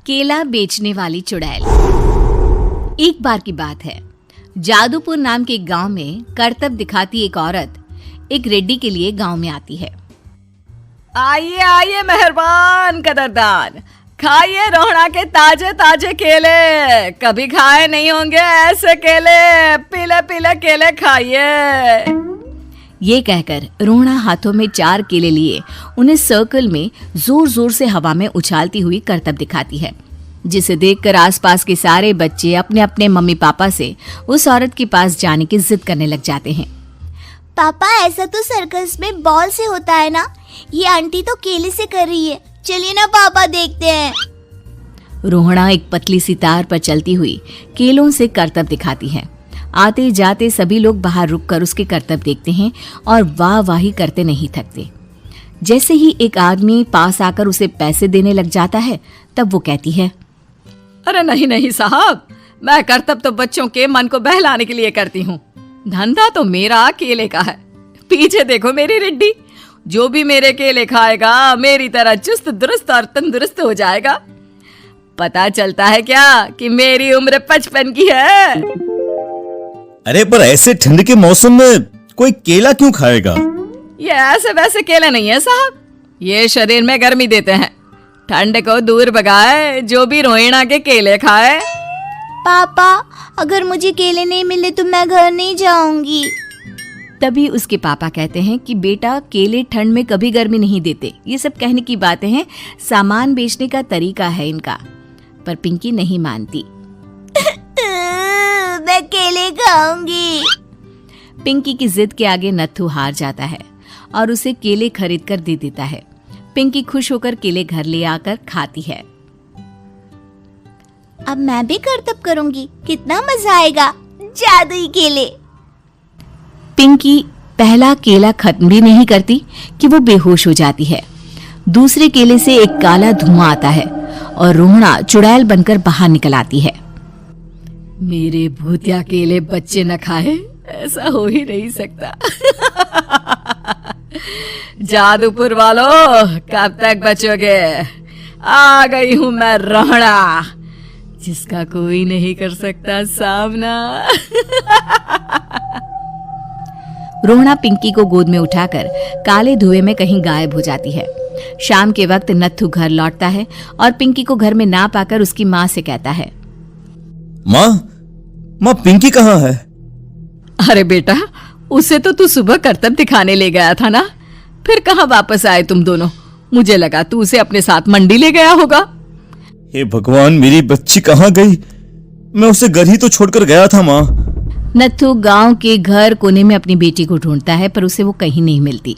केला बेचने वाली चुड़ैल। एक बार की बात है, जादूपुर नाम के एक गांव में करतब दिखाती एक औरत एक रेड्डी के लिए गांव में आती है। आइए आइए मेहरबान कदरदान, खाइए रोहड़ा के ताजे ताजे केले। कभी खाए नहीं होंगे ऐसे केले, पीले पीले केले खाइए। ये कहकर रोहड़ा हाथों में 4 केले लिए उन्हें सर्कल में जोर जोर से हवा में उछालती हुई करतब दिखाती है, जिसे देखकर आसपास के सारे बच्चे अपने अपने मम्मी पापा से उस औरत के पास जाने की जिद करने लग जाते हैं। पापा, ऐसा तो सर्कस में बॉल से होता है ना, ये आंटी तो केले से कर रही है। चलिए ना पापा, देखते हैं। रोहड़ा एक पतली सी तार पर चलती हुई केलों से करतब दिखाती है। आते जाते सभी लोग बाहर रुककर उसके करतब देखते हैं और वाह वाही करते नहीं थकते। जैसे ही एक आदमी पास आकर उसे पैसे देने लग जाता है, तब वो कहती है, अरे नहीं नहीं साहब, मैं करतब तो बच्चों के मन को बहलाने के लिए करती हूँ। धंधा तो मेरा केले का है। पीछे देखो मेरी रिड्डी, जो भी मेरे केले खाएगा मेरी तरह चुस्त दुरुस्त और तंदुरुस्त हो जाएगा। पता चलता है क्या कि मेरी उम्र 55 की है। अरे पर ऐसे ठंड के मौसम में कोई केला क्यों खाएगा? ये ऐसे वैसे केले नहीं है साहब, ये शरीर में गर्मी देते हैं। ठंड को दूर भगाए जो भी रोहिणा के केले खाए। पापा, अगर मुझे केले नहीं मिले तो मैं घर नहीं जाऊंगी। तभी उसके पापा कहते हैं कि बेटा, केले ठंड में कभी गर्मी नहीं देते। ये सब कहने की बातें हैं, सामान बेचने का तरीका है इनका। पर पिंकी नहीं मानती। मैं केले खाऊंगी। पिंकी की जिद के आगे नत्थू हार जाता है और उसे केले खरीद कर दे देता है। पिंकी खुश होकर केले घर ले आकर खाती है। अब मैं भी करतब करूंगी, कितना मजा आएगा। जादुई केले। पिंकी पहला केला खत्म भी नहीं करती कि वो बेहोश हो जाती है। दूसरे केले से एक काला धुआं आता है और रोहड़ा चुड़ैल बनकर बाहर निकल आती है। मेरे भूतिया केले बच्चे न खाए, ऐसा हो ही नहीं सकता। जादूपुर वालों, कब तक बचोगे? आ गई हूं मैं रोहड़ा, जिसका कोई नहीं कर सकता सामना। रोहड़ा पिंकी को गोद में उठाकर काले धुएं में कहीं गायब हो जाती है। शाम के वक्त नत्थू घर लौटता है और पिंकी को घर में ना पाकर उसकी माँ से कहता है, माँ पिंकी कहाँ है? अरे बेटा, उसे तो तू सुबह करतब दिखाने ले गया था ना, फिर कहाँ वापस आए तुम दोनों? मुझे लगा तू उसे अपने साथ मंडी ले गया होगा। हे भगवान, मेरी बच्ची कहाँ गई? मैं उसे घर ही तो छोड़कर गया था माँ। नत्थू गांव के घर कोने में अपनी बेटी को ढूंढता है, पर उसे वो कहीं नहीं मिलती।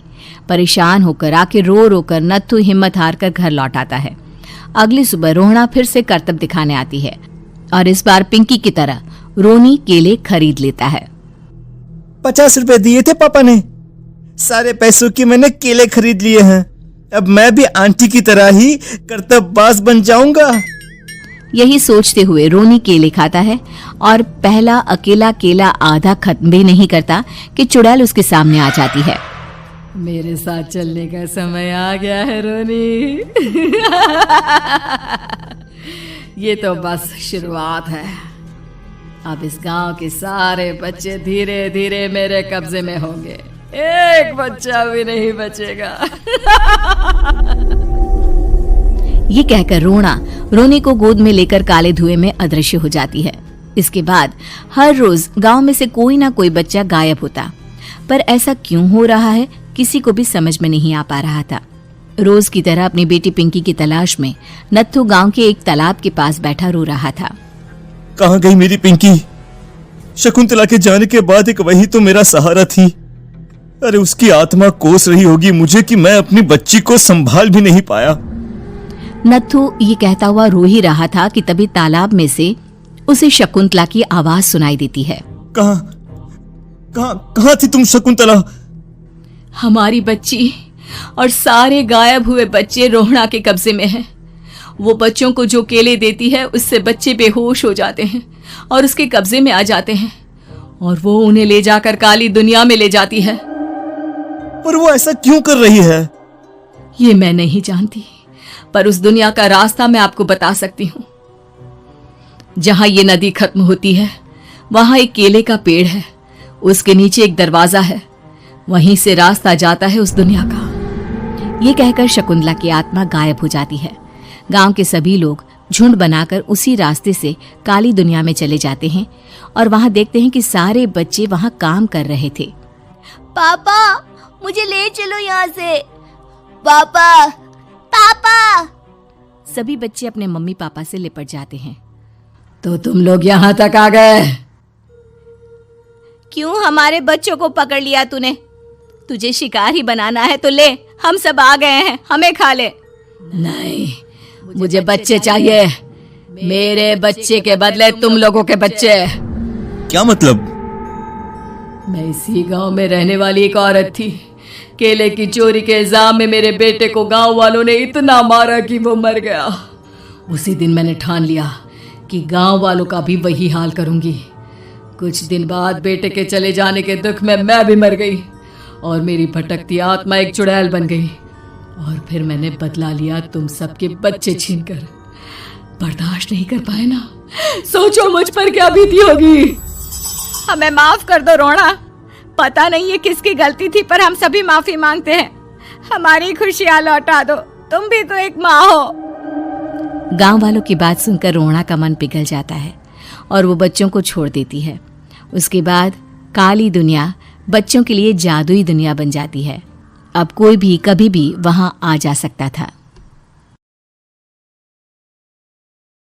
परेशान होकर आखिर रो रो कर नत्थू हिम्मत हार कर घर लौट आता है। अगली सुबह रोहड़ा फिर से करतब दिखाने आती है और इस बार पिंकी की तरह रोनी केले खरीद लेता है। 50 रुपए दिए थे पापा ने, सारे पैसों की मैंने केले खरीद लिए हैं। अब मैं भी आंटी की तरह ही करतबबाज बन जाऊंगा। यही सोचते हुए रोनी केले खाता है और पहला अकेला केला आधा खत्म भी नहीं करता कि चुड़ैल उसके सामने आ जाती है। मेरे साथ चलने का समय आ गया है रोनी। ये तो बस शुरुआत है। अब इस गांव के सारे बच्चे धीरे धीरे मेरे कब्जे में होंगे, एक बच्चा भी नहीं बचेगा। ये कहकर रोना रोनी को गोद में लेकर काले धुएं में अदृश्य हो जाती है। इसके बाद हर रोज गांव में से कोई ना कोई बच्चा गायब होता, पर ऐसा क्यों हो रहा है किसी को भी समझ में नहीं आ पा रहा था। रोज की तरह अपनी बेटी पिंकी की तलाश में नत्थू गांव के एक तालाब के पास बैठा रो रहा था। कहाँ गई मेरी पिंकी? शकुंतला के जाने के बाद एक वही तो मेरा सहारा थी। अरे उसकी आत्मा कोस रही होगी मुझे कि मैं अपनी बच्ची को संभाल भी नहीं पाया। नत्थू ये कहता हुआ रो ही रहा था कि तभी तालाब में से उसे शकुंतला की आवाज सुनाई देती है। कहाँ थी तुम शकुंतला? हमारी बच्ची और सारे गायब हुए बच्चे रोहड़ा के कब्जे में हैं। वो बच्चों को जो केले देती है उससे बच्चे बेहोश हो जाते हैं और उसके कब्जे में आ जाते हैं और वो उन्हें ले जाकर काली दुनिया में ले जाती है। पर वो ऐसा क्यों कर रही है? ये मैं नहीं जानती, पर उस दुनिया का रास्ता मैं आपको बता सकती हूँ। जहां ये नदी खत्म होती है वहां एक केले का पेड़ है, उसके नीचे एक दरवाजा है, वहीं से रास्ता जाता है उस दुनिया का। ये कहकर शकुंतला की आत्मा गायब हो जाती है। गांव के सभी लोग झुंड बनाकर उसी रास्ते से काली दुनिया में चले जाते हैं और वहां देखते हैं कि सारे बच्चे वहां काम कर रहे थे। पापा मुझे ले चलो यहाँ से। पापा पापा। सभी बच्चे अपने मम्मी पापा से लिपट जाते हैं। तो तुम लोग यहां तक आ गए? क्यों हमारे बच्चों को पकड़ लिया तूने? तुझे शिकार ही बनाना है तो ले, हम सब आ गए हैं, हमें खा ले। नहीं, मुझे बच्चे चाहिए। मेरे बच्चे के बदले तुम लोगों के बच्चे। क्या मतलब? मैं इसी गांव में रहने वाली एक औरत थी। केले की चोरी के इल्जाम में मेरे बेटे को गांव वालों ने इतना मारा कि वो मर गया। उसी दिन मैंने ठान लिया कि गांव वालों का भी वही हाल करूंगी। कुछ दिन बाद बेटे के चले जाने के दुख में मैं भी मर गई और मेरी भटकती आत्मा एक चुड़ैल बन गई। और फिर मैंने बदला लिया तुम सबके बच्चे छीनकर। बर्दाश्त नहीं कर पाए ना? सोचो मुझ पर क्या बीती होगी। हमें माफ कर दो रोना। पता नहीं ये किसकी गलती थी, पर हम सभी माफी मांगते हैं। हमारी खुशियां लौटा दो, तुम भी तो एक माँ हो। गांव वालों की बात सुनकर रोना का मन पिघल जाता है और वो बच्चों को छोड़ देती है। उसके बाद काली दुनिया बच्चों के लिए जादुई दुनिया बन जाती है। अब कोई भी कभी भी वहां आ जा सकता था।